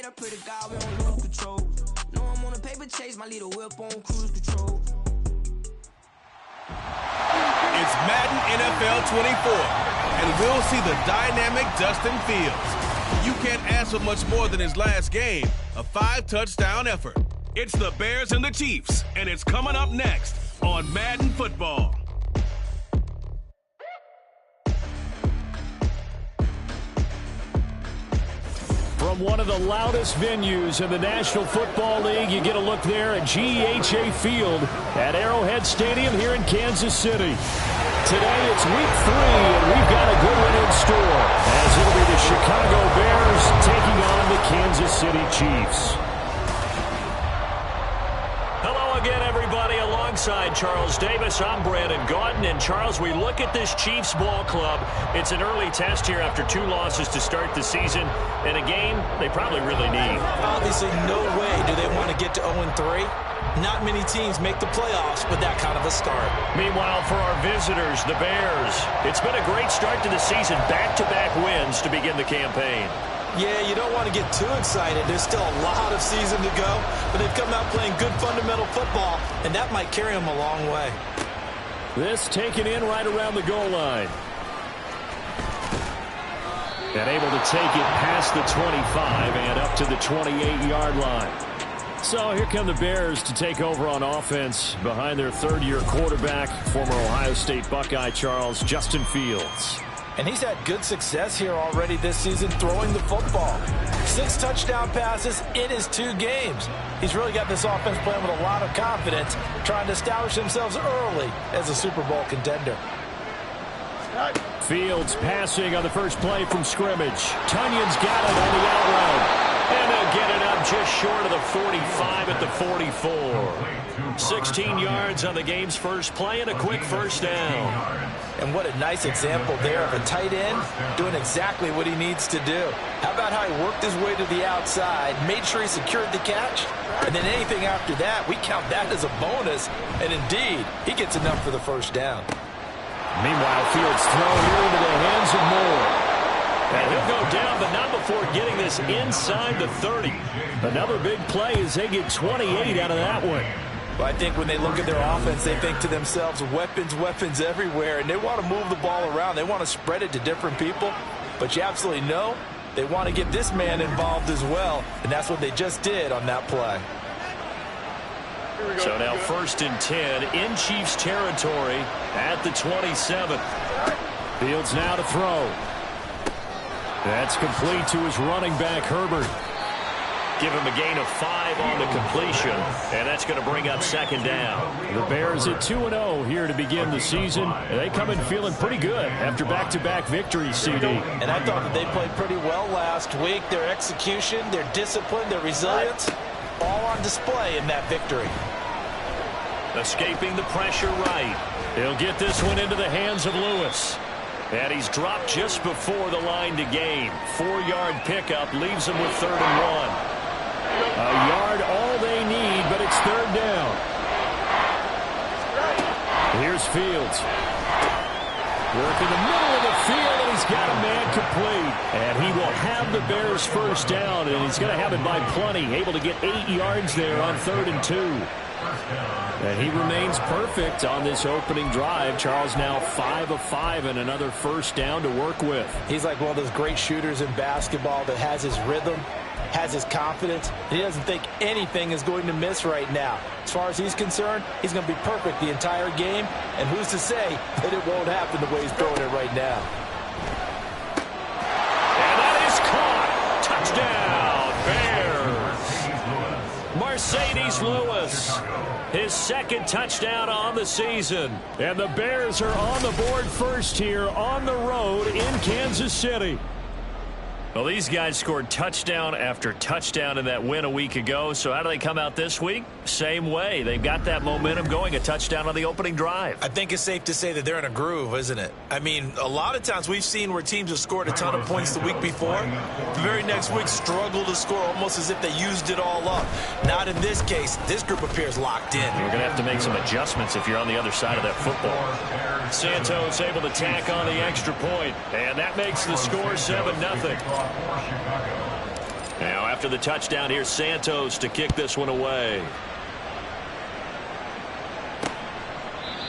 I pray to God we don't lose control. No, I'm on a paper chase, my little whip on cruise control. It's Madden NFL 24, and we'll see the dynamic Justin Fields. You can't ask for much more than his last game, a 5-touchdown effort. It's the Bears and the Chiefs, and it's coming up next on Madden Football. From one of the loudest venues in the National Football League, you get a look there at GEHA Field at Arrowhead Stadium here in Kansas City. Today it's week 3, and we've got a good one in store, as it'll be the Chicago Bears taking on the Kansas City Chiefs. Hello again, everybody. Alongside Charles Davis, I'm Brandon Gaudin. And Charles, we look at this Chiefs ball club. It's an early test here after 2 losses to start the season, and a game they probably really need. Obviously, no way do they want to get to 0-3. Not many teams make the playoffs with that kind of a start. Meanwhile, for our visitors, the Bears, it's been a great start to the season. Back-to-back wins to begin the campaign. Yeah, you don't want to get too excited. There's still a lot of season to go, but they've come out playing good fundamental football, and that might carry them a long way. This taken in right around the goal line. And able to take it past the 25 and up to the 28-yard line. So here come the Bears to take over on offense behind their third-year quarterback, former Ohio State Buckeye Justin Fields. And he's had good success here already this season throwing the football. 6 touchdown passes in his 2 games. He's really got this offense playing with a lot of confidence, trying to establish themselves early as a Super Bowl contender. Fields passing on the first play from scrimmage. Tunyon's got it on the out route. And they'll get it up just short of the 45 at the 44. 16 yards on the game's first play and a quick first down. And what a nice example there of a tight end doing exactly what he needs to do. How about how he worked his way to the outside, made sure he secured the catch, and then anything after that, we count that as a bonus. And indeed, he gets enough for the first down. Meanwhile, Fields thrown here into the hands of Moore. And he'll go down, but not before getting this inside the 30. Another big play as they get 28 out of that one. Well, I think when they look at their offense, they think to themselves, weapons, weapons everywhere, and they want to move the ball around. They want to spread it to different people, but you absolutely know they want to get this man involved as well, and that's what they just did on that play. So now 1st and 10 in Chiefs territory at the 27. Fields now to throw. That's complete to his running back, Herbert. Give him a gain of 5 on the completion, and that's going to bring up 2nd down. The Bears at 2-0 here to begin the season. They come in feeling pretty good after back-to-back victories, CD. And I thought that they played pretty well last week. Their execution, their discipline, their resilience, all on display in that victory. Escaping the pressure right. He'll get this one into the hands of Lewis. And he's dropped just before the line to gain. 4-yard pickup leaves him with 3rd and 1. A yard all they need, but it's 3rd down. Here's Fields. Work in the middle of the field, and he's got a man complete. And he will have the Bears' first down, and he's going to have it by plenty. Able to get 8 yards there on 3rd and 2. And he remains perfect on this opening drive. Charles now 5 of 5 and another first down to work with. He's like one of those great shooters in basketball that has his rhythm, has his confidence. He doesn't think anything is going to miss right now. As far as he's concerned, he's going to be perfect the entire game. And who's to say that it won't happen the way he's throwing it right now? And that is caught. Touchdown, Bears. Mercedes Lewis. His 2nd touchdown on the season. And the Bears are on the board first here on the road in Kansas City. Well, these guys scored touchdown after touchdown in that win a week ago. So how do they come out this week? Same way. They've got that momentum going, a touchdown on the opening drive. I think it's safe to say that they're in a groove, isn't it? I mean, a lot of times we've seen where teams have scored a ton of points the week before. The very next week struggle to score almost as if they used it all up. Not in this case. This group appears locked in. You're going to have to make some adjustments if you're on the other side of that football. Santos able to tack on the extra point, and that makes the score 7-0. Now after the touchdown, here's Santos to kick this one away.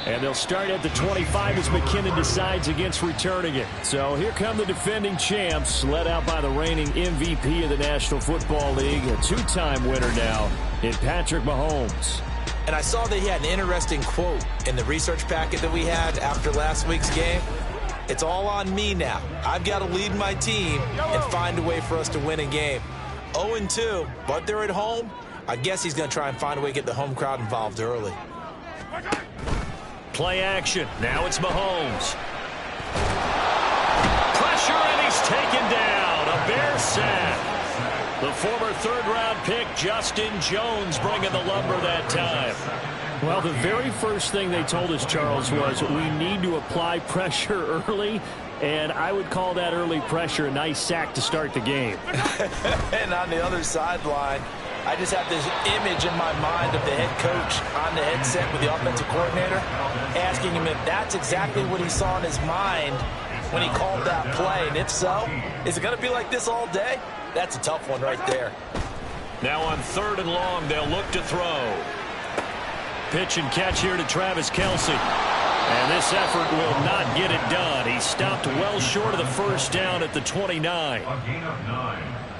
And they'll start at the 25 as McKinnon decides against returning it. So here come the defending champs, led out by the reigning MVP of the National Football League, a two-time winner now in Patrick Mahomes. And I saw that he had an interesting quote in the research packet that we had after last week's game. It's all on me now. I've got to lead my team and find a way for us to win a game. 0-2, but they're at home. I guess he's going to try and find a way to get the home crowd involved early. Play action. Now it's Mahomes. Pressure, and he's taken down. A Bear sack. The former third-round pick, Justin Jones, bringing the lumber that time. Well, the very first thing they told us, Charles, was we need to apply pressure early, and I would call that early pressure a nice sack to start the game. And on the other sideline, I just have this image in my mind of the head coach on the headset with the offensive coordinator asking him if that's exactly what he saw in his mind when he called that play. And if so, is it going to be like this all day? That's a tough one right there. Now on 3rd and long, they'll look to throw. Pitch and catch here to Travis Kelce. And this effort will not get it done. He stopped well short of the first down at the 29.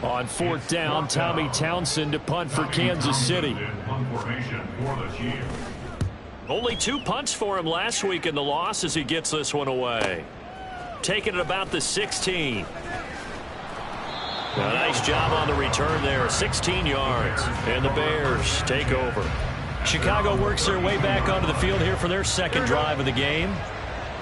On 4th down, Tommy Townsend to punt for Kansas City. Only 2 punts for him last week in the loss as he gets this one away. Taking it about the 16. A nice job on the return there, 16 yards. And the Bears take over. Chicago works their way back onto the field here for their second drive of the game.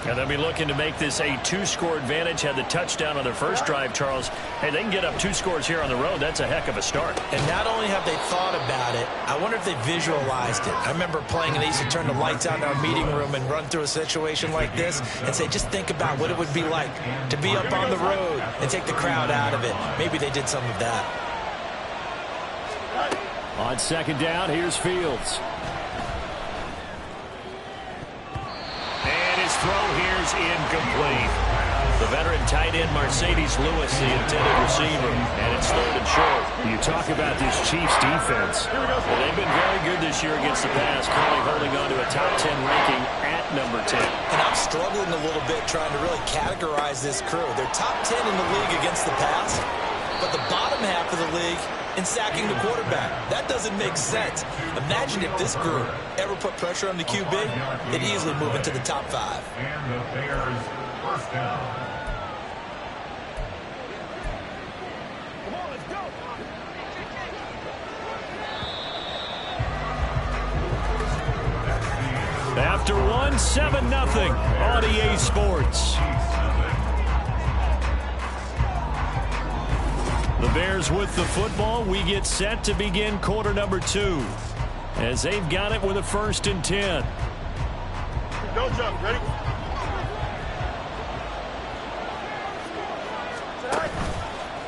And they'll be looking to make this a 2-score advantage. Had the touchdown on their first drive, Charles. Hey, they can get up 2 scores here on the road. That's a heck of a start. And not only have they thought about it, I wonder if they visualized it. I remember playing and they used to turn the lights out in our meeting room and run through a situation like this and say, just think about what it would be like to be up on the road and take the crowd out of it. Maybe they did some of that. On 2nd down, here's Fields. His throw here's incomplete. The veteran tight end Mercedes Lewis, the intended receiver, and it's 3rd and short. You talk about this Chiefs defense. Well, they've been very good this year against the pass, currently holding on to a top 10 ranking at number 10. And I'm struggling a little bit trying to really categorize this crew. They're top 10 in the league against the pass, but the bottom half of the league in sacking the quarterback. That doesn't make sense. Imagine if this group ever put pressure on the QB, they'd easily move into the top 5. And the Bears first down. Come on, let's go. After 1, 7-0 on EA Sports. The Bears with the football. We get set to begin quarter number 2 as they've got it with a 1st and 10. Go, Chuck. Ready?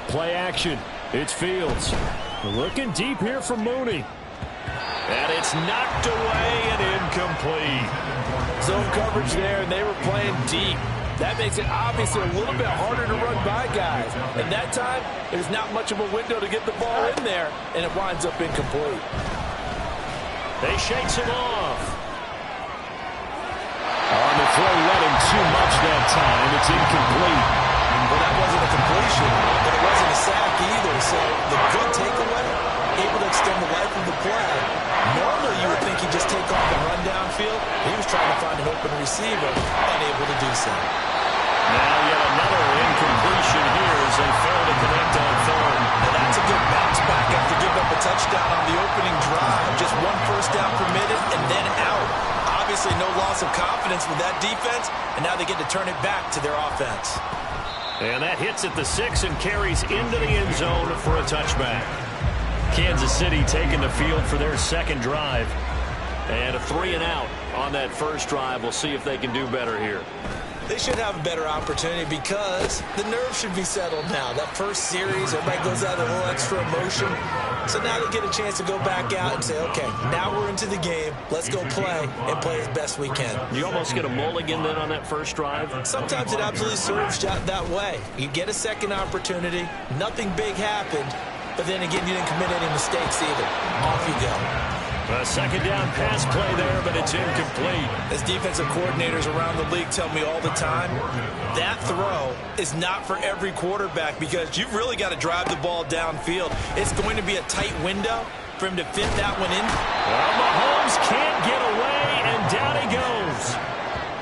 Play action. It's Fields. Looking deep here for Mooney. And it's knocked away and incomplete. Zone coverage there, and they were playing deep. That makes it obviously a little bit harder to run by guys. And that time, there's not much of a window to get the ball in there, and it winds up incomplete. They shakes him off. On the throw, letting too much that time. It's incomplete. Well, that wasn't a completion, but it wasn't a sack either. So the good takeaway, able to extend the life of the play. Normally, you would think he'd just take off and run downfield. He was trying to find an open receiver, unable to do so. Now yet another incompletion here as they fail to connect on 3rd. Now that's a good bounce back after giving up a touchdown on the opening drive. Just 1 first down permitted and then out. Obviously no loss of confidence with that defense, and now they get to turn it back to their offense. And that hits at the 6 and carries into the end zone for a touchback. Kansas City taking the field for their 2nd drive. And a 3 and out on that first drive. We'll see if they can do better here. They should have a better opportunity because the nerves should be settled now. That first series, everybody goes out with a little extra emotion. So now they get a chance to go back out and say, okay, now we're into the game. Let's go play and play as best we can. You almost get a mulligan then on that first drive? Sometimes it absolutely serves that way. You get a second opportunity. Nothing big happened. but then again, you didn't commit any mistakes either. Off you go. A second down pass play there, but it's incomplete. As defensive coordinators around the league tell me all the time, that throw is not for every quarterback because you've really got to drive the ball downfield. It's going to be a tight window for him to fit that one in. Well, Mahomes can't get away, and down he goes.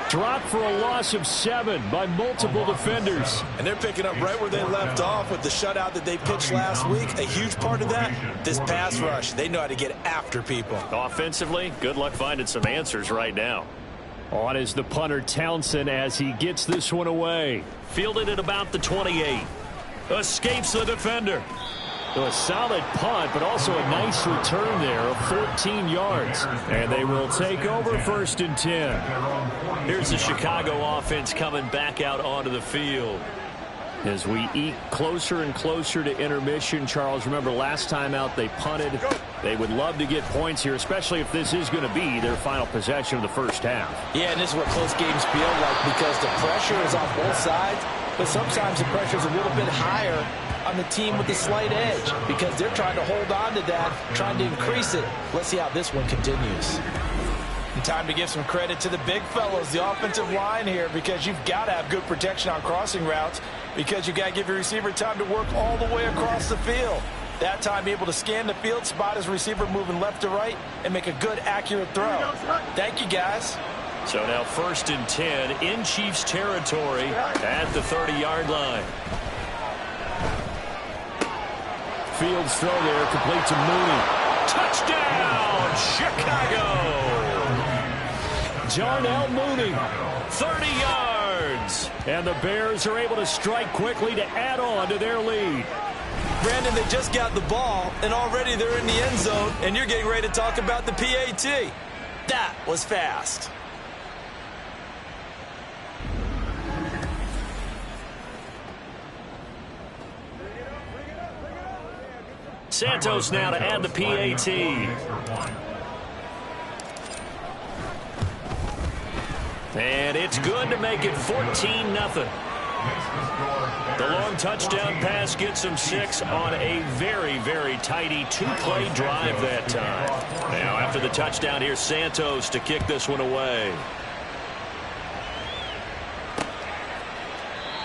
Dropped for a loss of 7 by multiple defenders. And they're picking up right where they left off with the shutout that they pitched last week. A huge part of that, this pass rush. They know how to get after people. Offensively, good luck finding some answers right now. On is the punter Townsend as he gets this one away. Fielded at about the 28. Escapes the defender. A solid punt, but also a nice return there of 14 yards. And they will take over 1st and 10. Here's the Chicago offense coming back out onto the field. As we eke closer and closer to intermission, Charles, remember last time out they punted. They would love to get points here, especially if this is going to be their final possession of the first half. Yeah, and this is what close games feel like because the pressure is on both sides, but sometimes the pressure is a little bit higher on the team with the slight edge because they're trying to hold on to that, trying to increase it. Let's see how this one continues. And time to give some credit to the big fellows, the offensive line here, because you've got to have good protection on crossing routes because you've got to give your receiver time to work all the way across the field. That time able to scan the field, spot his receiver moving left to right, and make a good, accurate throw. Thank you, guys. So now 1st and 10 in Chiefs territory at the 30-yard line. Fields throw there, complete to Mooney. Touchdown, Chicago! Darnell Mooney, 30 yards. And the Bears are able to strike quickly to add on to their lead. Brandon, they just got the ball, and already they're in the end zone, and you're getting ready to talk about the PAT. That was fast. Santos now to add the PAT. And it's good to make it 14-0. The long touchdown pass gets them 6 on a very, very tidy 2-play drive that time. Now after the touchdown, here's Santos to kick this one away.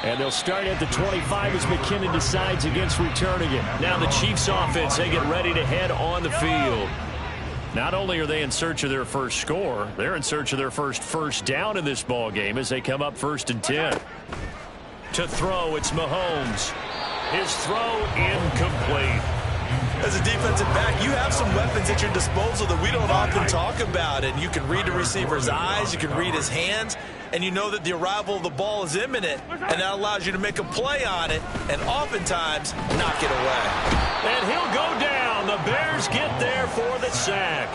And they'll start at the 25 as McKinnon decides against returning it. Now the Chiefs offense, they get ready to head on the field. Not only are they in search of their first score, they're in search of their first down in this ball game as they come up 1st and 10. To throw, it's Mahomes. His throw incomplete. As a defensive back, you have some weapons at your disposal that we don't often talk about. And you can read the receiver's eyes, you can read his hands, and you know that the arrival of the ball is imminent, and that allows you to make a play on it and oftentimes knock it away. And he'll go down. The Bears get there for the sack.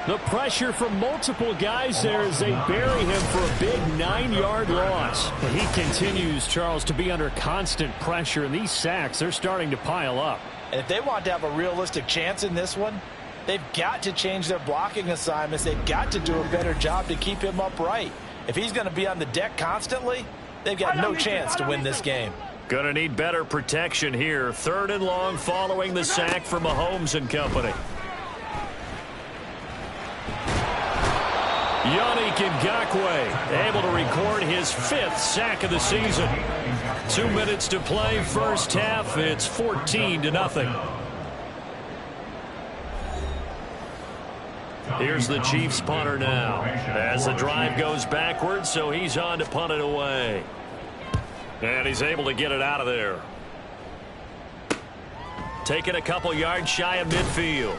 The pressure from multiple guys there as they bury him for a big 9-yard loss. But he continues, Charles, to be under constant pressure, and these sacks, they're starting to pile up. And if they want to have a realistic chance in this one, they've got to change their blocking assignments. They've got to do a better job to keep him upright. If he's going to be on the deck constantly, they've got no chance to win this game. Going to need better protection here. 3rd and long following the sack for Mahomes and company. Yannick Ngakoue able to record his 5th sack of the season. 2 minutes to play first half. It's 14-0. Here's the Chiefs punter now as the drive goes backwards, so he's on to punt it away. And he's able to get it out of there. Taking a couple yards shy of midfield.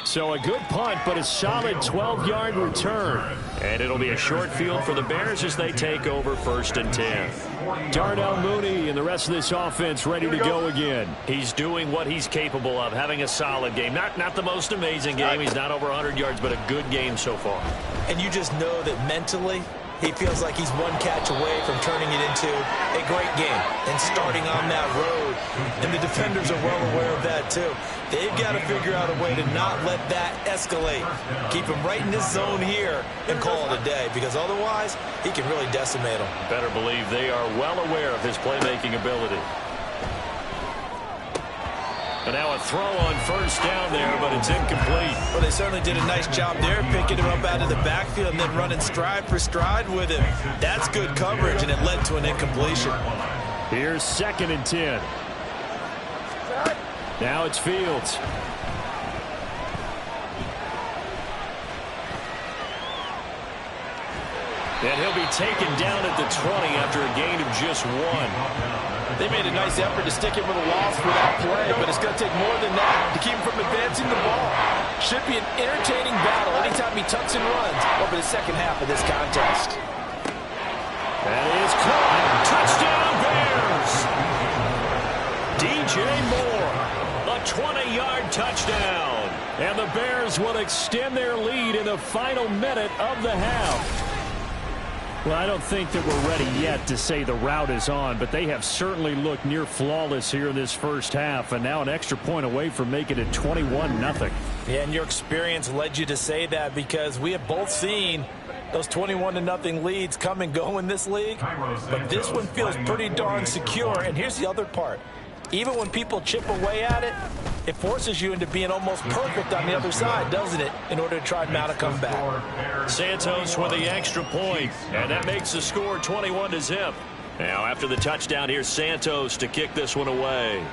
So a good punt, but a solid 12-yard return. And it'll be a short field for the Bears as they take over 1st and 10. Darnell Mooney and the rest of this offense ready to go again. He's doing what he's capable of, having a solid game. Not the most amazing game. He's not over 100 yards, but a good game so far. And you just know that mentally, he feels like he's one catch away from turning it into a great game and starting on that road. And the defenders are well aware of that, too. They've got to figure out a way to not let that escalate. Keep him right in this zone here and call it a day, because otherwise he can really decimate them. Better believe they are well aware of his playmaking ability. But now a throw on first down there, but it's incomplete. Well, they certainly did a nice job there, picking him up out of the backfield and then running stride for stride with him. That's good coverage, and it led to an incompletion. Here's 2nd and 10. Now it's Fields. And he'll be taken down at the 20 after a gain of just 1. They made a nice effort to stick him with a loss for that play, but it's going to take more than that to keep him from advancing the ball. Should be an entertaining battle anytime he tucks and runs over the second half of this contest. That is caught. Touchdown, Bears. DJ Moore, a 20-yard touchdown. And the Bears will extend their lead in the final minute of the half. Well, I don't think that we're ready yet to say the route is on, but they have certainly looked near flawless here in this first half, and now an extra point away from making it 21-0. Yeah, and your experience led you to say that because we have both seen those 21-0 leads come and go in this league, but this one feels pretty darn secure. And here's the other part. Even when people chip away at it, it forces you into being almost perfect on the other side, doesn't it, in order to try and mount a comeback. Santos with the extra point, and that makes the score 21-0. Now, after the touchdown, here's Santos to kick this one away.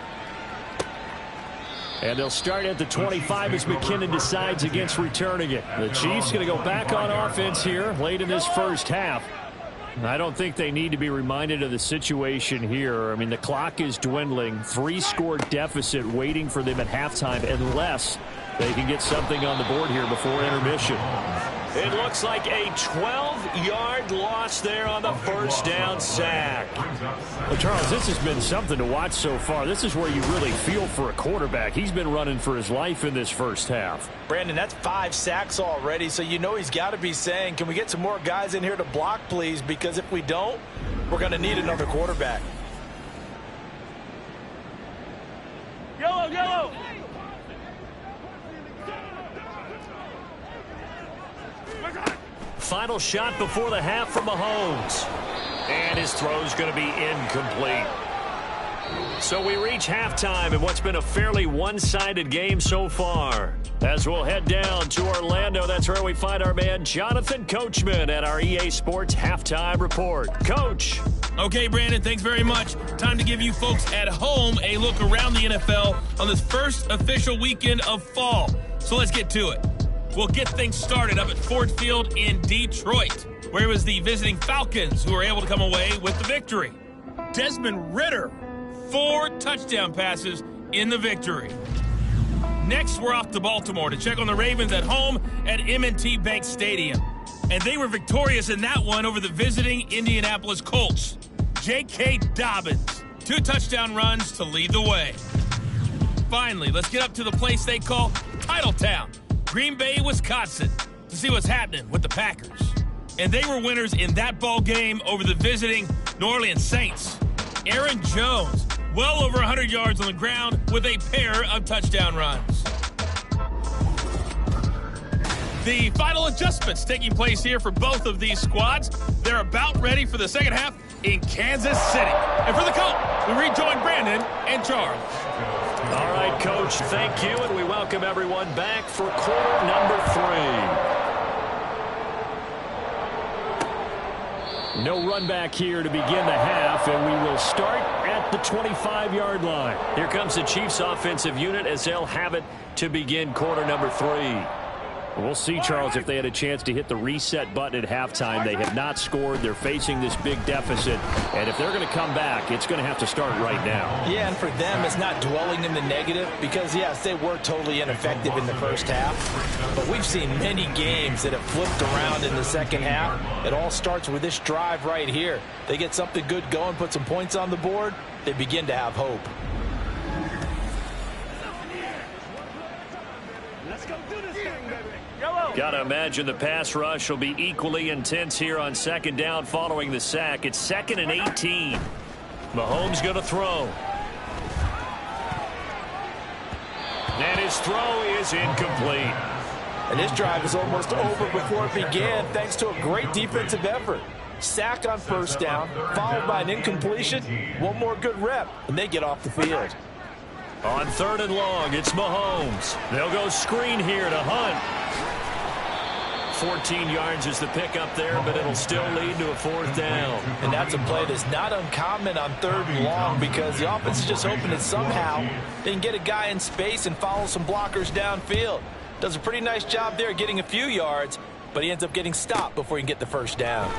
And they'll start at the 25 as McKinnon decides against returning it. The Chiefs going to go back on offense here late in this first half. I don't think they need to be reminded of the situation here. I mean, the clock is dwindling. 3-score deficit waiting for them at halftime unless they can get something on the board here before intermission. It looks like a 12-yard loss there on the first down sack. Well, Charles, this has been something to watch so far. This is where you really feel for a quarterback. He's been running for his life in this first half. Brandon, that's 5 sacks already, so you know he's got to be saying, can we get some more guys in here to block, please? Because if we don't, we're going to need another quarterback. Yellow, yellow. Final shot before the half from Mahomes. And his throw's going to be incomplete. So we reach halftime in what's been a fairly one-sided game so far. As we'll head down to Orlando, that's where we find our man Jonathan Coachman at our EA Sports Halftime Report. Coach. Okay, Brandon, thanks very much. Time to give you folks at home a look around the NFL on this first official weekend of fall. So let's get to it. We'll get things started up at Ford Field in Detroit, where it was the visiting Falcons who were able to come away with the victory. Desmond Ridder, 4 touchdown passes in the victory. Next, we're off to Baltimore to check on the Ravens at home at M&T Bank Stadium. And they were victorious in that one over the visiting Indianapolis Colts. J.K. Dobbins, 2 touchdown runs to lead the way. Finally, let's get up to the place they call Titletown, Green Bay, Wisconsin, to see what's happening with the Packers. And they were winners in that ball game over the visiting New Orleans Saints. Aaron Jones, well over 100 yards on the ground with a pair of touchdown runs. The final adjustments taking place here for both of these squads. They're about ready for the second half in Kansas City. And for the coach, we rejoin Brandon and Charles. All right, Coach, thank you, and we welcome everyone back for quarter number 3. No run back here to begin the half, and we will start at the 25-yard line. Here comes the Chiefs offensive unit as they'll have it to begin quarter number 3. We'll see, Charles, if they had a chance to hit the reset button at halftime. They have not scored. They're facing this big deficit. And if they're going to come back, it's going to have to start right now. Yeah, and for them, it's not dwelling in the negative because, yes, they were totally ineffective in the first half. But we've seen many games that have flipped around in the second half. It all starts with this drive right here. They get something good going, put some points on the board, they begin to have hope. Got to imagine the pass rush will be equally intense here on second down following the sack. It's 2nd and 18. Mahomes going to throw. And his throw is incomplete. And this drive is almost over before it began thanks to a great defensive effort. Sack on first down, followed by an incompletion. One more good rep, and they get off the field. On 3rd and long, it's Mahomes. They'll go screen here to Hunt. 14 yards is the pickup there, but it'll still lead to a 4th down. And that's a play that's not uncommon on 3rd and long because the offense is just hoping that somehow they can get a guy in space and follow some blockers downfield. Does a pretty nice job there getting a few yards, but he ends up getting stopped before he can get the 1st down.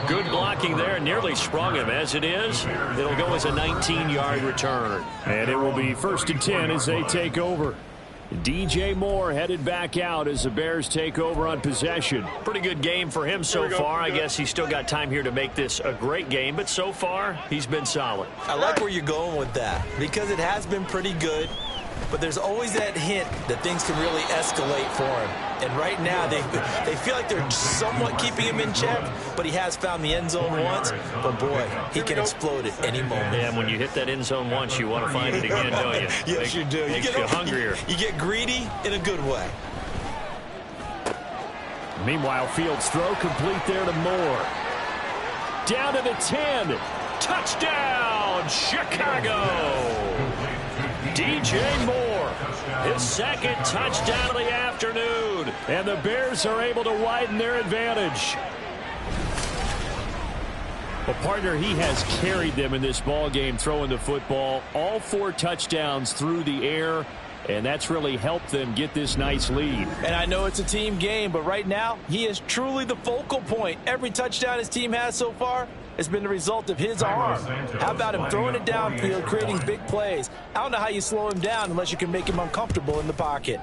Good blocking there, nearly sprung him. As it is, it'll go as a 19-yard return. And it will be 1st and 10 as they take over. DJ Moore headed back out as the Bears take over on possession. Pretty good game for him so far. I guess he's still got time here to make this a great game, but so far, he's been solid. I like where you're going with that because it has been pretty good, but there's always that hint that things can really escalate for him. And right now, they feel like they're somewhat keeping him in check, but he has found the end zone once. But, boy, he can explode at any moment. Yeah, when you hit that end zone once, you want to find it again, don't you? Yes, you do. Makes you hungrier. You get greedy in a good way. Meanwhile, Fields' throw complete there to Moore. Down to the 10. Touchdown, Chicago. DJ Moore, his 2nd touchdown of the afternoon. And the Bears are able to widen their advantage. Well, partner, he has carried them in this ball game throwing the football. All 4 touchdowns through the air, and that's really helped them get this nice lead. And I know it's a team game, but right now, he is truly the focal point. Every touchdown his team has so far has been the result of his arm. How about him throwing it downfield, creating big plays? I don't know how you slow him down unless you can make him uncomfortable in the pocket.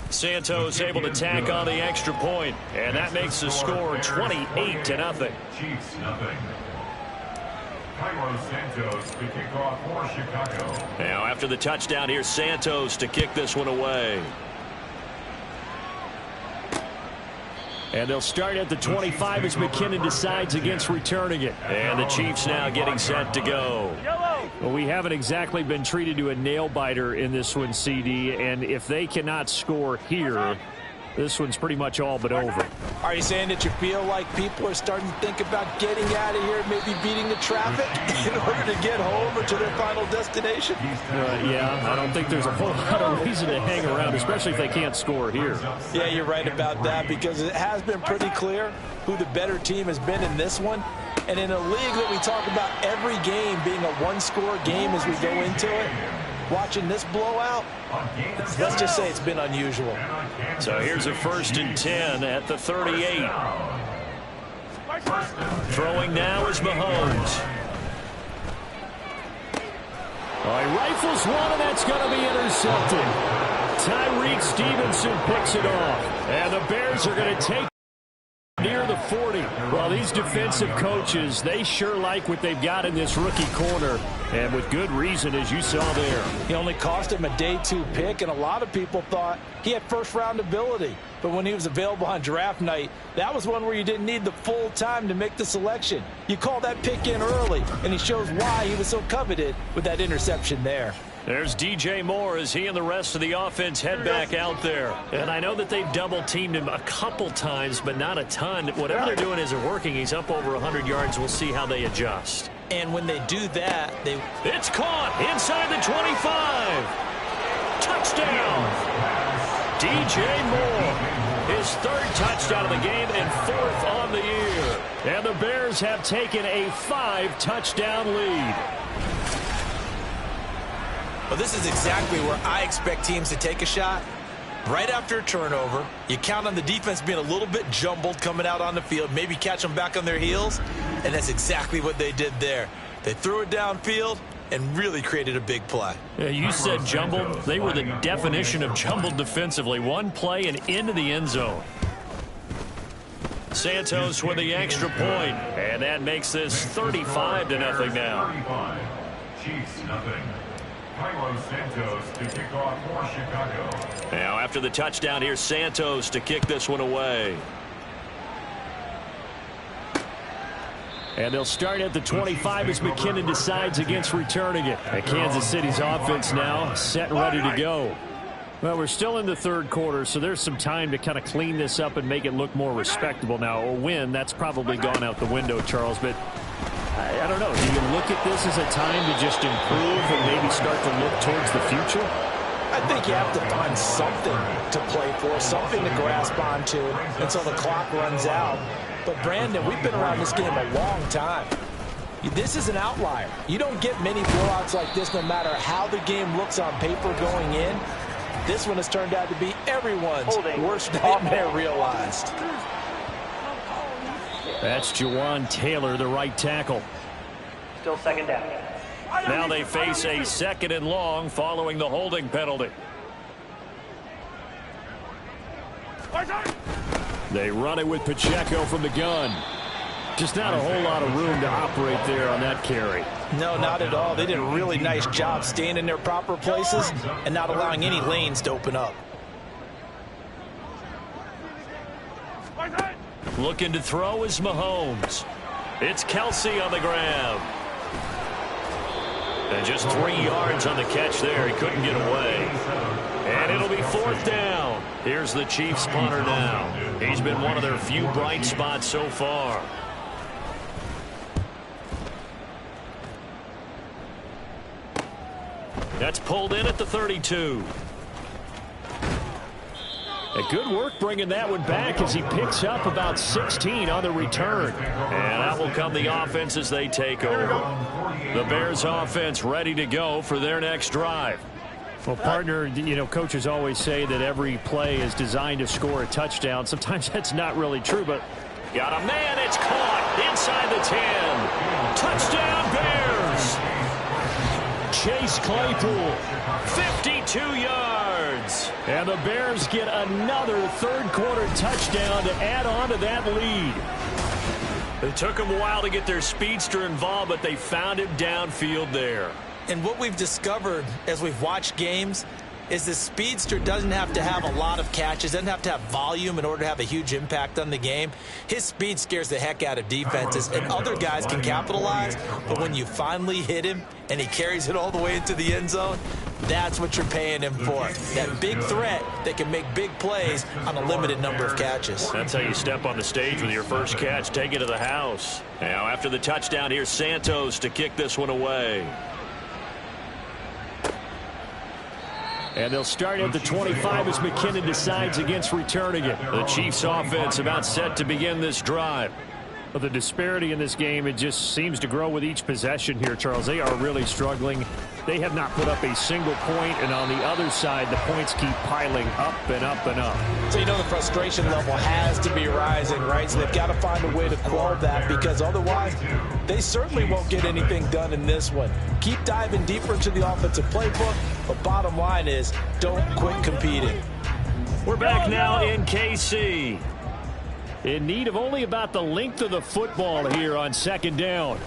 Santos able to tack on the extra point, and that makes the score 28-0. Chiefs nothing. Santos to kick off for Chicago. Now after the touchdown, here's Santos to kick this one away. And they'll start at the 25 as McKinnon decides against returning it. And the Chiefs now getting set to go. Well, we haven't exactly been treated to a nail-biter in this one, CD. And if they cannot score here, this one's pretty much all but over. Are you saying that you feel like people are starting to think about getting out of here, maybe beating the traffic in order to get home or to their final destination? Yeah, I don't think there's a whole lot of reason to hang around, especially if they can't score here. Yeah, you're right about that because it has been pretty clear who the better team has been in this one. And in a league that we talk about every game being a one-score game as we go into it, watching this blowout, let's just say it's been unusual. So here's a 1st and 10 at the 38. Throwing now is Mahomes. All right, rifles one, and that's going to be intercepted. Tyreek Stevenson picks it off. And the Bears are going to take near the 40. Well, these defensive coaches, they sure like what they've got in this rookie corner. And with good reason, as you saw there. He only cost him a day 2 pick, and a lot of people thought he had first-round ability. But when he was available on draft night, that was one where you didn't need the full time to make the selection. You call that pick in early, and he shows why he was so coveted with that interception there. There's DJ Moore as he and the rest of the offense head back out there. And I know that they've double-teamed him a couple times, but not a ton. Whatever they're doing isn't working. He's up over 100 yards. We'll see how they adjust. And when they do that, It's caught inside the 25. Touchdown. DJ Moore. His 3rd touchdown of the game and 4th on the year. And the Bears have taken a 5-touchdown lead. Well, this is exactly where I expect teams to take a shot. Right after a turnover, you count on the defense being a little bit jumbled coming out on the field, maybe catch them back on their heels, and that's exactly what they did there. They threw it downfield and really created a big play. Yeah, you said jumbled. They were the definition of jumbled defensively. One play and into the end zone. Santos with the extra point, and that makes this 35-0 now. Chiefs nothing. Santos to kick off for Chicago. Now after the touchdown, here's Santos to kick this one away. And they'll start at the 25 as McKinnon decides against returning it. And Kansas City's offense now set and ready to go. Well, we're still in the 3rd quarter, so there's some time to kind of clean this up and make it look more respectable now. A win, that's probably gone out the window, Charles, but I don't know. Do you look at this as a time to just improve and maybe start to look towards the future? I think you have to find something to play for, something to grasp onto until the clock runs out. But, Brandon, we've been around this game a long time. This is an outlier. You don't get many blowouts like this no matter how the game looks on paper going in. This one has turned out to be everyone's worst nightmare realized. That's Jawan Taylor, the right tackle. Still second down. Now they face a 2nd and long following the holding penalty. They run it with Pacheco from the gun. Just not a whole lot of room to operate there on that carry. No, not at all. They did a really nice job staying in their proper places and not allowing any lanes to open up. Looking to throw is Mahomes. It's Kelsey on the grab. And just 3 yards on the catch there. He couldn't get away. And it'll be 4th down. Here's the Chiefs punter now. He's been one of their few bright spots so far. That's pulled in at the 32. Good work bringing that one back as he picks up about 16 on the return. And out will come the offense as they take over. The Bears offense ready to go for their next drive. Well, partner, you know, coaches always say that every play is designed to score a touchdown. Sometimes that's not really true, but got a man. It's caught inside the 10. Touchdown, Bears. Chase Claypool, 52 yards. And the Bears get another 3rd quarter touchdown to add on to that lead. It took them a while to get their speedster involved, but they found him downfield there. And what we've discovered as we've watched games is the speedster doesn't have to have a lot of catches, doesn't have to have volume in order to have a huge impact on the game. His speed scares the heck out of defenses, and other guys can capitalize, but when you finally hit him and he carries it all the way into the end zone, that's what you're paying him for. That big threat that can make big plays on a limited number of catches. That's how you step on the stage with your first catch, take it to the house. Now after the touchdown, here's Santos to kick this one away. And they'll start at the 25 as McKinnon decides against returning it. The Chiefs offense about set to begin this drive. But the disparity in this game, it just seems to grow with each possession here, Charles. They are really struggling. They have not put up a single point, and on the other side, the points keep piling up and up and up. So you know the frustration level has to be rising, right? So they've got to find a way to quell that, because otherwise they certainly won't get anything done in this one. Keep diving deeper into the offensive playbook, but bottom line is don't quit competing. We're back now in KC. In need of only about the length of the football here on 2nd down.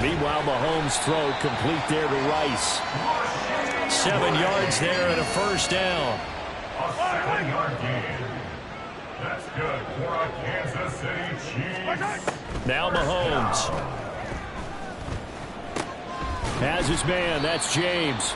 Meanwhile, Mahomes' throw complete there to Rice. 7 yards there and a 1st down. A 7-yard gain. That's good for a Kansas City Chiefs. Now Mahomes has his man. That's James.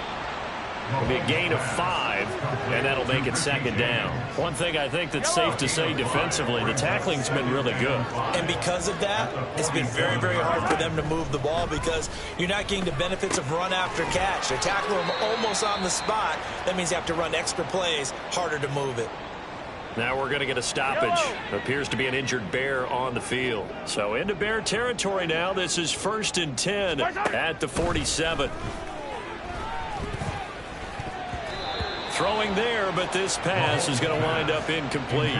It'll be a gain of 5, and that'll make it 2nd down. One thing I think that's safe to say defensively, the tackling's been really good. And because of that, it's been very, very hard for them to move the ball because you're not getting the benefits of run after catch. They're tackling them almost on the spot. That means you have to run extra plays, harder to move it. Now we're going to get a stoppage. Appears to be an injured Bear on the field. So into Bear territory now. This is 1st and 10 at the 47. Throwing there, but this pass is going to wind up incomplete.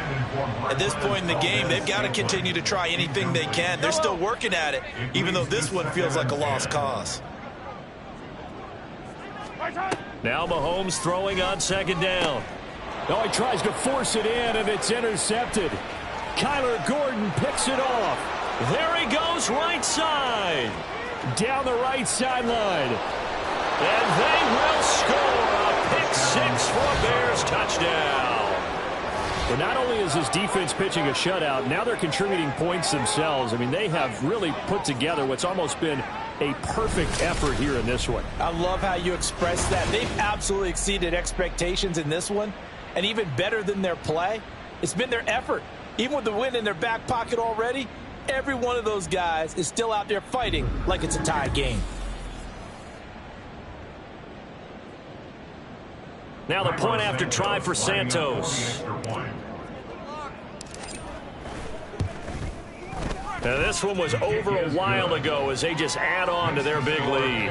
At this point in the game, they've got to continue to try anything they can. They're still working at it, even though this one feels like a lost cause. Now Mahomes throwing on 2nd down. Oh, he tries to force it in, and it's intercepted. Kyler Gordon picks it off. There he goes, right side. Down the right sideline. And they will score. Pick 6 for a Bears touchdown. But not only is this defense pitching a shutout, now they're contributing points themselves. I mean, they have really put together what's almost been a perfect effort here in this one. I love how you express that. They've absolutely exceeded expectations in this one. And even better than their play, it's been their effort. Even with the win in their back pocket already, Every one of those guys is still out there fighting like it's a tie game. Now the point after try for Santos. Now this one was over a while ago as they just add on to their big lead.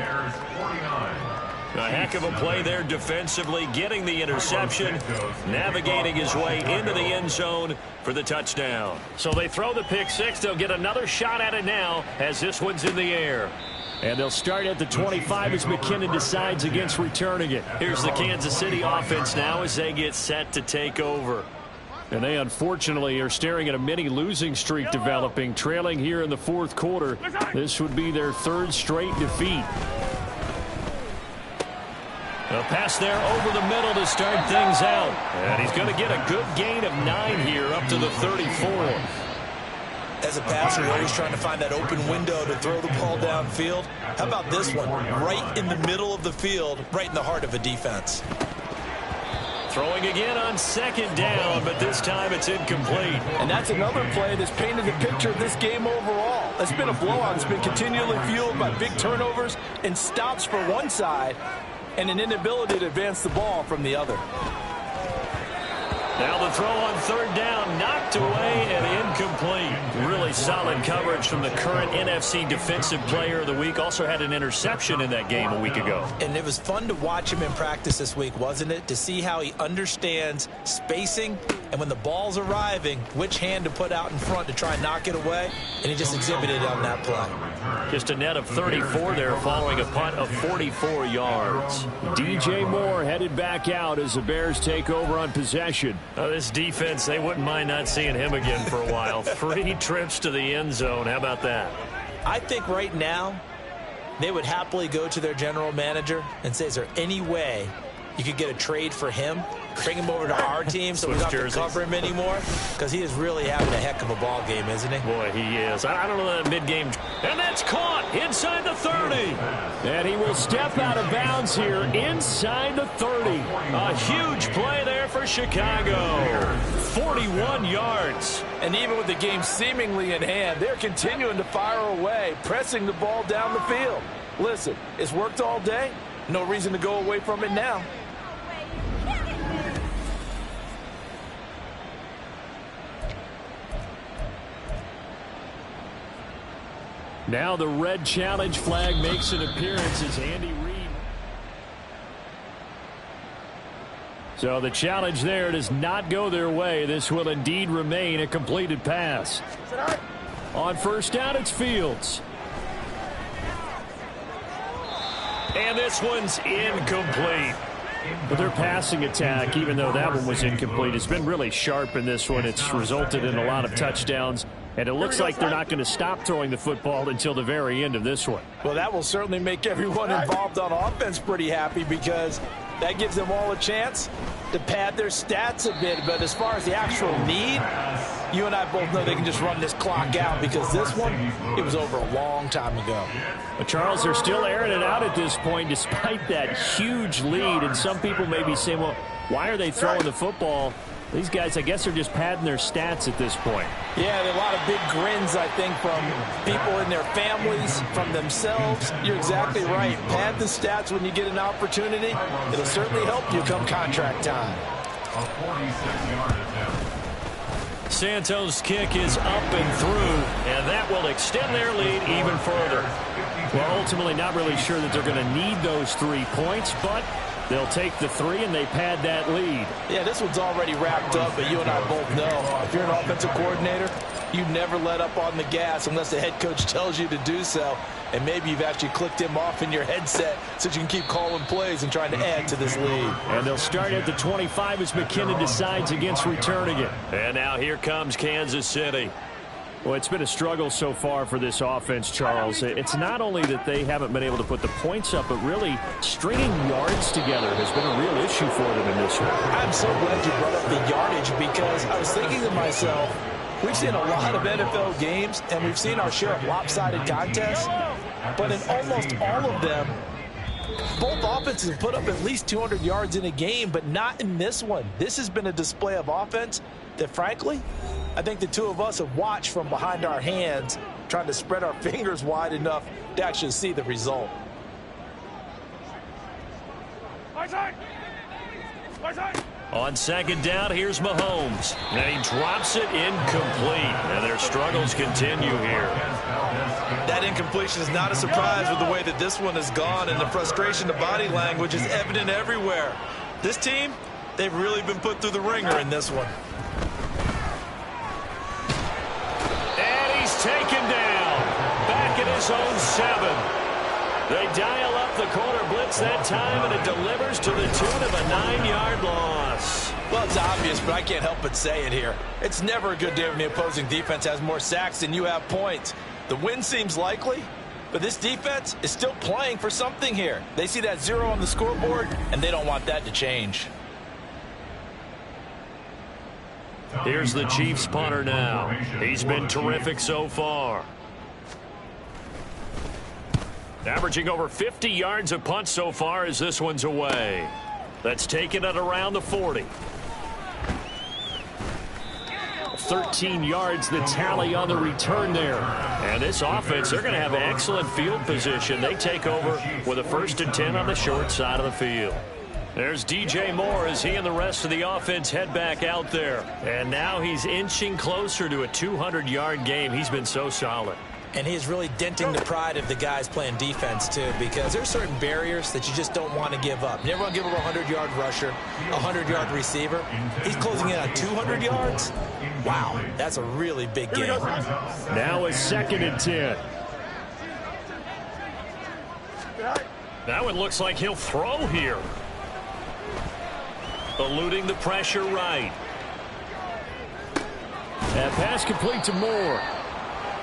A heck of a play there defensively, getting the interception, navigating his way into the end zone for the touchdown. So they throw the pick six. They'll get another shot at it now as this one's in the air. And they'll start at the 25 as McKinnon decides against returning it. Here's the Kansas City offense now as they get set to take over. And they unfortunately are staring at a mini losing streak developing, trailing here in the fourth quarter. This would be their third straight defeat. A pass there over the middle to start things out. And he's going to get a good gain of 9 here up to the 34. As a passer, you're always trying to find that open window to throw the ball downfield. How about this one? Right in the middle of the field, right in the heart of a defense. Throwing again on second down, but this time it's incomplete. And that's another play that's painted the picture of this game overall. It's been a blowout. It's been continually fueled by big turnovers and stops for one side and an inability to advance the ball from the other. Now the throw on third down, knocked away and incomplete. Really solid coverage from the current NFC Defensive Player of the Week. Also had an interception in that game a week ago. And it was fun to watch him in practice this week, wasn't it? To see how he understands spacing and when the ball's arriving, which hand to put out in front to try and knock it away. And he just exhibited on that play. Just a net of 34 there following a punt of 44 yards. DJ Moore headed back out as the Bears take over on possession. This defense, they wouldn't mind not seeing him again for a while. 3 trips to the end zone. How about that? I think right now they would happily go to their general manager and say, is there any way you could get a trade for him? Bring him over to our team so we don't have to cover him anymore? Because he is really having a heck of a ball game, isn't he? Boy, he is. I don't know that mid-game. And that's caught inside the 30. And he will step out of bounds here inside the 30. A huge play there for Chicago. 41 yards. And even with the game seemingly in hand, they're continuing to fire away, pressing the ball down the field. Listen, it's worked all day. No reason to go away from it now. Now the red challenge flag makes an appearance as Andy Reid. So the challenge there does not go their way. This will indeed remain a completed pass. On first down, it's Fields. And this one's incomplete. But their passing attack, even though that one was incomplete, has been really sharp in this one. It's resulted in a lot of touchdowns. And it looks like they're not going to stop throwing the football until the very end of this one. Well, that will certainly make everyone involved on offense pretty happy because that gives them all a chance to pad their stats a bit. But as far as the actual need, you and I both know they can just run this clock out because this one, it was over a long time ago. But Charles, they're still airing it out at this point despite that huge lead. And some people may be saying, well, why are they throwing the football? These guys, I guess, are just padding their stats at this point. Yeah, there are a lot of big grins, I think, from people in their families, from themselves. You're exactly right. Pad the stats when you get an opportunity. It'll certainly help you come contract time. A 46-yard attempt. Santos' kick is up and through, and that will extend their lead even further. Well, ultimately, not really sure that they're going to need those 3 points, but they'll take the 3 and they pad that lead. Yeah, this one's already wrapped up, but you and I both know if you're an offensive coordinator, you never let up on the gas unless the head coach tells you to do so. And maybe you've actually clicked him off in your headset so you can keep calling plays and trying to add to this lead. And they'll start at the 25 as McKinnon decides against returning it. And now here comes Kansas City. Well, it's been a struggle so far for this offense, Charles. It's not only that they haven't been able to put the points up, but really stringing yards together has been a real issue for them in this one. I'm so glad you brought up the yardage because I was thinking to myself, we've seen a lot of NFL games, and we've seen our share of lopsided contests, but in almost all of them, both offenses put up at least 200 yards in a game, but not in this one. This has been a display of offense that, frankly, I think the two of us have watched from behind our hands, trying to spread our fingers wide enough to actually see the result. On second down, here's Mahomes. And he drops it incomplete. And their struggles continue here. That incompletion is not a surprise with the way that this one has gone, and the frustration, the body language is evident everywhere. This team, they've really been put through the ringer in this one. And he's taken down. Back at his own 7. They dial up the corner blitz that time, and it delivers to the tune of a 9-yard loss. Well, it's obvious, but I can't help but say it here. It's never a good day when the opposing defense has more sacks than you have points. The win seems likely, but this defense is still playing for something here. They see that 0 on the scoreboard, and they don't want that to change. Here's the Chiefs punter now. He's been terrific so far. Averaging over 50 yards a punt so far as this one's away. That's taken at around the 40. 13 yards the tally on the return there. And this offense, they're going to have excellent field position. They take over with a 1st and 10 on the short side of the field. There's DJ Moore as he and the rest of the offense head back out there. And now he's inching closer to a 200-yard game. He's been so solid. And he is really denting the pride of the guys playing defense, too, because there's certain barriers that you just don't want to give up. You never want to give up a 100-yard rusher, a 100-yard receiver. He's closing in on 200 yards. Wow, that's a really big game. Now a 2nd and 10. That one looks like he'll throw here. Eluding the pressure right. That pass complete to Moore.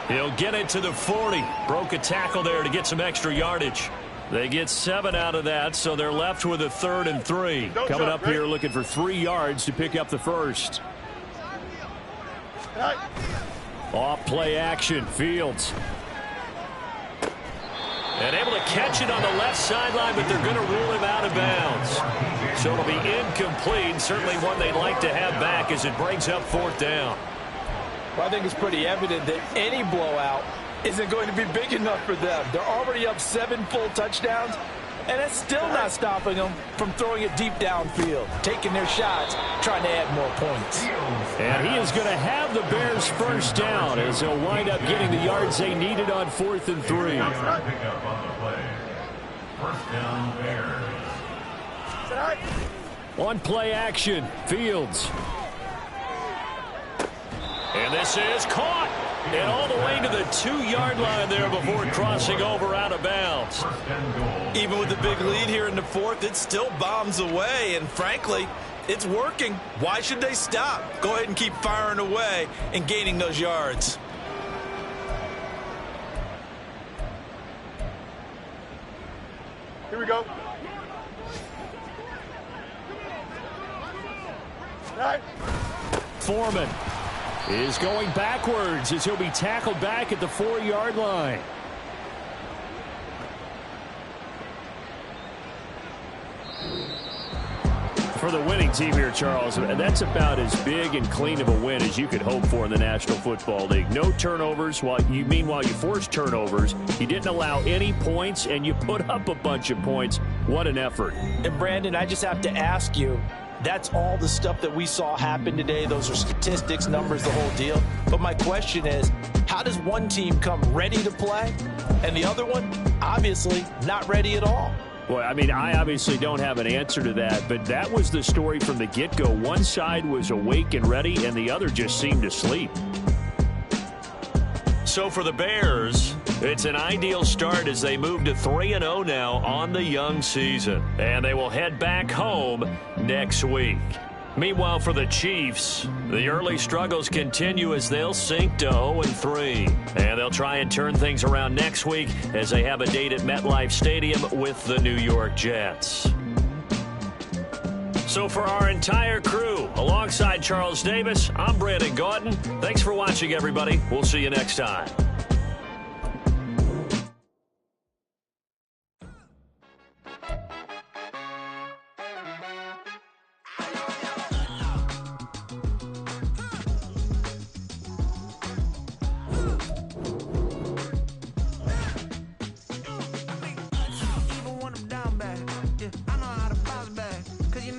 He'll get it to the 40. Broke a tackle there to get some extra yardage. They get 7 out of that, so they're left with a 3rd and 3. Coming up here looking for 3 yards to pick up the first. Off play action, Fields. And able to catch it on the left sideline, but they're going to rule him out of bounds. So it'll be incomplete. Certainly one they'd like to have back as it brings up 4th down. Well, I think it's pretty evident that any blowout isn't going to be big enough for them. They're already up 7 full touchdowns, and it's still not stopping them from throwing it deep downfield, taking their shots, trying to add more points. And he is going to have the Bears 1st down as they'll wind up getting the yards they needed on 4th and 3. On play action, Fields. And this is caught. And all the way to the 2-yard line there before crossing over out of bounds. Even with the big lead here in the 4th, it still bombs away. And frankly, it's working. Why should they stop? Go ahead and keep firing away and gaining those yards. Here we go. All right. Foreman is going backwards as he'll be tackled back at the 4-yard line. For the winning team here, Charles, that's about as big and clean of a win as you could hope for in the National Football League. No turnovers. Meanwhile, you forced turnovers. You didn't allow any points, and you put up a bunch of points. What an effort. And, Brandon, I just have to ask you, that's all the stuff that we saw happen today. Those are statistics, numbers, the whole deal. But my question is, how does one team come ready to play and the other one, obviously, not ready at all? Well, I mean, I obviously don't have an answer to that, but that was the story from the get-go. One side was awake and ready, and the other just seemed to sleep. So for the Bears, it's an ideal start as they move to 3-0 now on the young season. And they will head back home next week. Meanwhile, for the Chiefs, the early struggles continue as they'll sink to 0-3. And they'll try and turn things around next week as they have a date at MetLife Stadium with the New York Jets. So for our entire crew, alongside Charles Davis, I'm Brandon Gautin. Thanks for watching, everybody. We'll see you next time.